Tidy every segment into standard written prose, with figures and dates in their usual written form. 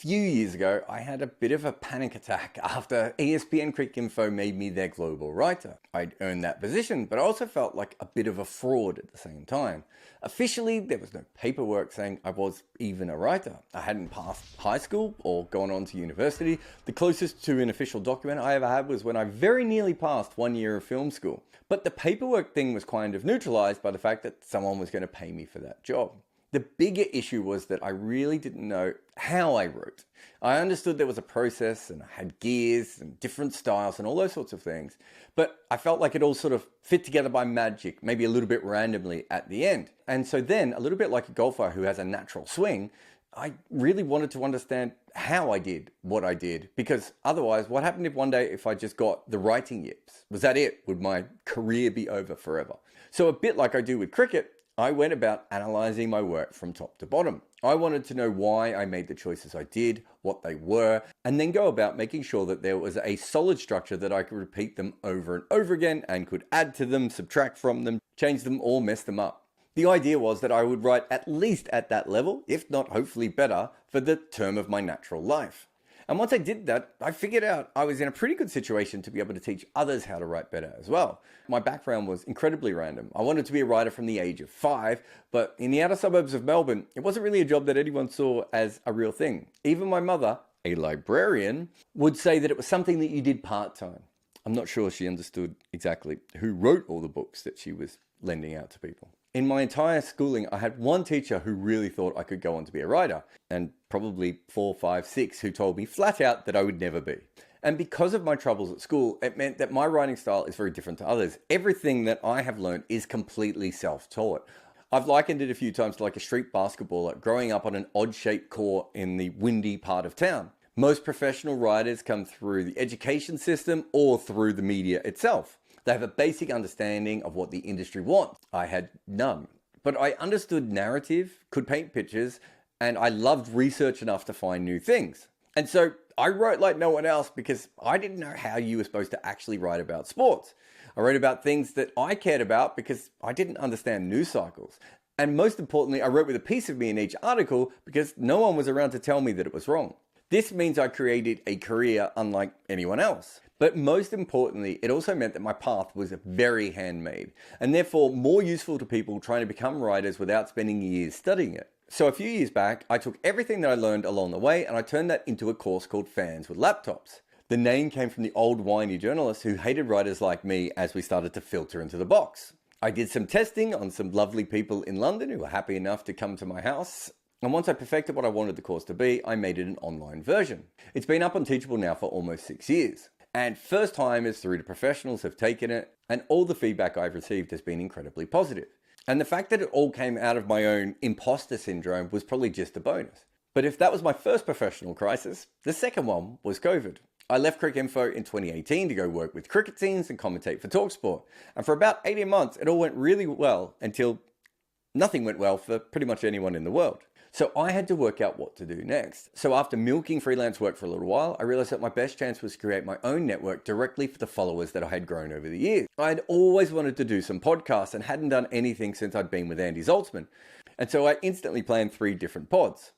few years ago, I had a bit of a panic attack after ESPN Cricket Info made me their global writer. I'd earned that position, but I also felt like a bit of a fraud at the same time. Officially, there was no paperwork saying I was even a writer. I hadn't passed high school or gone on to university. The closest to an official document I ever had was when I very nearly passed 1 year of film school. But the paperwork thing was kind of neutralized by the fact that someone was going to pay me for that job. The bigger issue was that I really didn't know how I wrote. I understood there was a process and I had gears and different styles and all those sorts of things, but I felt like it all sort of fit together by magic, maybe a little bit randomly at the end. And so then, a little bit like a golfer who has a natural swing, I really wanted to understand how I did what I did, because otherwise, what happened if one day if I just got the writing yips? Was that it? Would my career be over forever? So a bit like I do with cricket, I went about analyzing my work from top to bottom. I wanted to know why I made the choices I did, what they were, and then go about making sure that there was a solid structure that I could repeat them over and over again and could add to them, subtract from them, change them, or mess them up. The idea was that I would write at least at that level, if not hopefully better, for the term of my natural life. And once I did that, I figured out I was in a pretty good situation to be able to teach others how to write better as well. My background was incredibly random. I wanted to be a writer from the age of 5, but in the outer suburbs of Melbourne, it wasn't really a job that anyone saw as a real thing. Even my mother, a librarian, would say that it was something that you did part-time. I'm not sure she understood exactly who wrote all the books that she was lending out to people. In my entire schooling, I had one teacher who really thought I could go on to be a writer, and probably 4, 5, 6 who told me flat out that I would never be. And because of my troubles at school, it meant that my writing style is very different to others. Everything that I have learned is completely self-taught. I've likened it a few times to like a street basketballer growing up on an odd-shaped court in the windy part of town. Most professional writers come through the education system or through the media itself. They have a basic understanding of what the industry wants. I had none. But I understood narrative, could paint pictures, and I loved research enough to find new things. And so I wrote like no one else because I didn't know how you were supposed to actually write about sports. I wrote about things that I cared about because I didn't understand news cycles. And most importantly, I wrote with a piece of me in each article because no one was around to tell me that it was wrong. This means I created a career unlike anyone else. But most importantly, it also meant that my path was very handmade and therefore more useful to people trying to become writers without spending years studying it. So a few years back, I took everything that I learned along the way and I turned that into a course called Fans with Laptops. The name came from the old whiny journalist who hated writers like me as we started to filter into the box. I did some testing on some lovely people in London who were happy enough to come to my house. And once I perfected what I wanted the course to be, I made it an online version. It's been up on Teachable now for almost 6 years. And first timers through to professionals have taken it, and all the feedback I've received has been incredibly positive. And the fact that it all came out of my own imposter syndrome was probably just a bonus. But if that was my first professional crisis, the second one was COVID. I left Cricket Info in 2018 to go work with cricket teams and commentate for TalkSport. And for about 18 months, it all went really well until nothing went well for pretty much anyone in the world. So I had to work out what to do next. So after milking freelance work for a little while, I realized that my best chance was to create my own network directly for the followers that I had grown over the years. I'd always wanted to do some podcasts and hadn't done anything since I'd been with Andy Zaltzman. And so I instantly planned 3 different pods.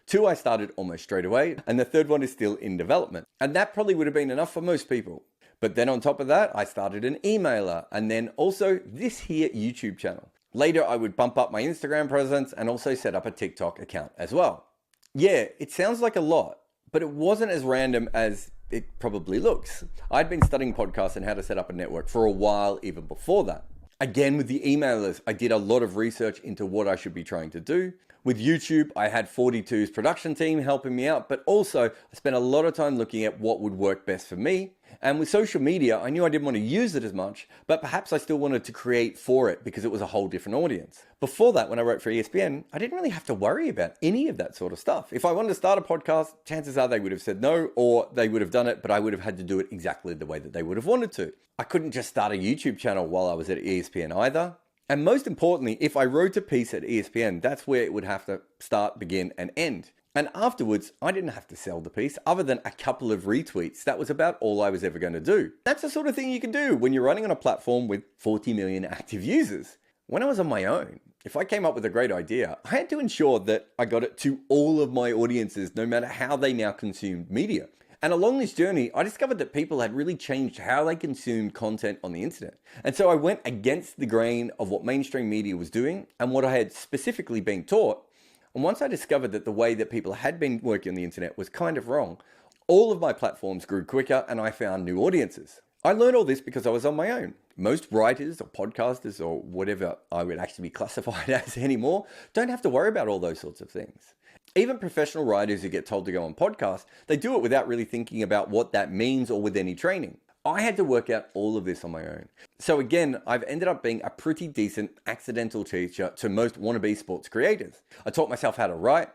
2 I started almost straight away, and the third one is still in development. And that probably would have been enough for most people. But then on top of that, I started an emailer and then also this here YouTube channel. Later, I would bump up my Instagram presence and also set up a TikTok account as well. Yeah, it sounds like a lot, but it wasn't as random as it probably looks. I'd been studying podcasts and how to set up a network for a while even before that. Again, with the emailers, I did a lot of research into what I should be trying to do. With YouTube, I had 42's production team helping me out, but also I spent a lot of time looking at what would work best for me. And with social media, I knew I didn't want to use it as much, but perhaps I still wanted to create for it because it was a whole different audience. Before that, when I wrote for ESPN, I didn't really have to worry about any of that sort of stuff. If I wanted to start a podcast, chances are they would have said no, or they would have done it, but I would have had to do it exactly the way that they would have wanted to. I couldn't just start a YouTube channel while I was at ESPN either. And most importantly, if I wrote a piece at ESPN, that's where it would have to start, begin, and end. And afterwards, I didn't have to sell the piece other than a couple of retweets. That was about all I was ever going to do. That's the sort of thing you can do when you're running on a platform with 40 million active users. When I was on my own, if I came up with a great idea, I had to ensure that I got it to all of my audiences, no matter how they now consumed media. And along this journey, I discovered that people had really changed how they consumed content on the internet. And so I went against the grain of what mainstream media was doing and what I had specifically been taught. And once I discovered that the way that people had been working on the internet was kind of wrong, all of my platforms grew quicker and I found new audiences. I learned all this because I was on my own. Most writers or podcasters or whatever I would actually be classified as anymore don't have to worry about all those sorts of things. Even professional writers who get told to go on podcasts, they do it without really thinking about what that means or with any training. I had to work out all of this on my own. So again, I've ended up being a pretty decent accidental teacher to most wannabe sports creators. I taught myself how to write,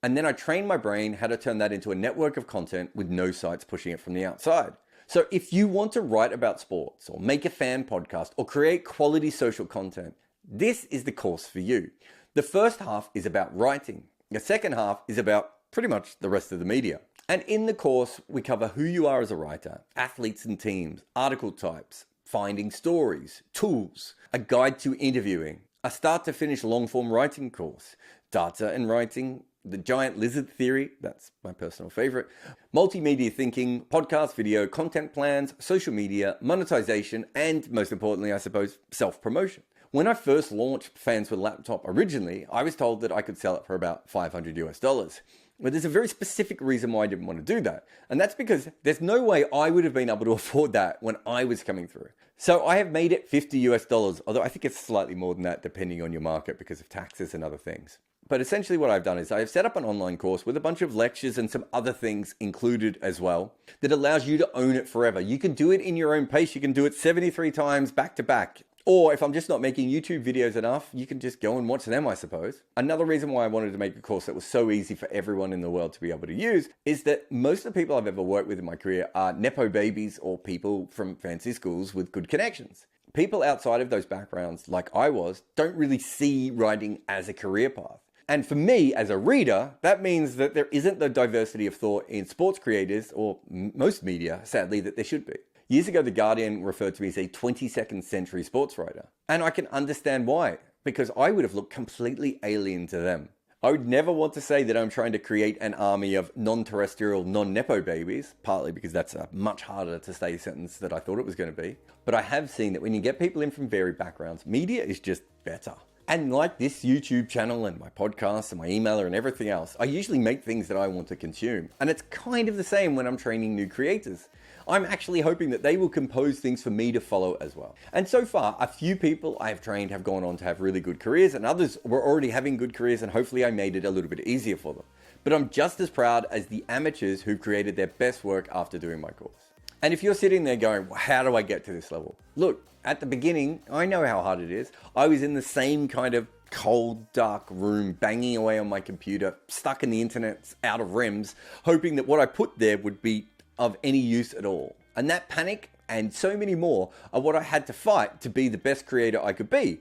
and then I trained my brain how to turn that into a network of content with no sites pushing it from the outside. So if you want to write about sports or make a fan podcast or create quality social content, this is the course for you. The first half is about writing. The second half is about pretty much the rest of the media. And in the course, we cover who you are as a writer, athletes and teams, article types, finding stories, tools, a guide to interviewing, a start to finish long form writing course, data and writing, the giant lizard theory, that's my personal favorite, multimedia thinking, podcast, video, content plans, social media, monetization, and most importantly, I suppose, self-promotion. When I first launched Fans with Laptop originally, I was told that I could sell it for about $500. But there's a very specific reason why I didn't want to do that. And that's because there's no way I would have been able to afford that when I was coming through. So I have made it $50, although I think it's slightly more than that depending on your market because of taxes and other things. But essentially what I've done is I've set up an online course with a bunch of lectures and some other things included as well that allows you to own it forever. You can do it in your own pace. You can do it 73 times back to back. Or if I'm just not making YouTube videos enough, you can just go and watch them, I suppose. Another reason why I wanted to make a course that was so easy for everyone in the world to be able to use is that most of the people I've ever worked with in my career are Nepo babies or people from fancy schools with good connections. People outside of those backgrounds, like I was, don't really see writing as a career path. And for me, as a reader, that means that there isn't the diversity of thought in sports creators, or most media, sadly, that there should be. Years ago, The Guardian referred to me as a 22nd century sports writer. And I can understand why, because I would have looked completely alien to them. I would never want to say that I'm trying to create an army of non-terrestrial, non-Nepo babies, partly because that's a much harder to say sentence than I thought it was going to be. But I have seen that when you get people in from varied backgrounds, media is just better. And like this YouTube channel and my podcast and my emailer and everything else, I usually make things that I want to consume. And it's kind of the same when I'm training new creators. I'm actually hoping that they will compose things for me to follow as well. And so far, a few people I have trained have gone on to have really good careers, and others were already having good careers, and hopefully I made it a little bit easier for them. But I'm just as proud as the amateurs who've created their best work after doing my course. And if you're sitting there going, well, how do I get to this level? Look, at the beginning, I know how hard it is. I was in the same kind of cold, dark room, banging away on my computer, stuck in the internet, out of REMs, hoping that what I put there would be of any use at all. And that panic and so many more are what I had to fight to be the best creator I could be.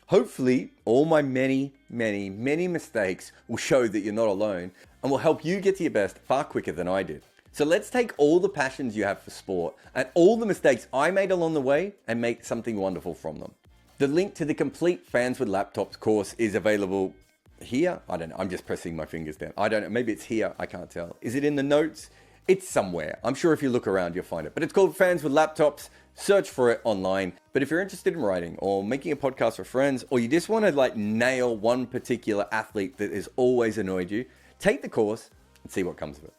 Hopefully, all my many mistakes will show that you're not alone and will help you get to your best far quicker than I did. So let's take all the passions you have for sport and all the mistakes I made along the way and make something wonderful from them. The link to the complete Fans with Laptops course is available here. I don't know. I'm just pressing my fingers down. I don't know. Maybe it's here. I can't tell. Is it in the notes? It's somewhere. I'm sure if you look around, you'll find it. But it's called Fans with Laptops. Search for it online. But if you're interested in writing or making a podcast for friends, or you just want to nail one particular athlete that has always annoyed you, take the course and see what comes of it.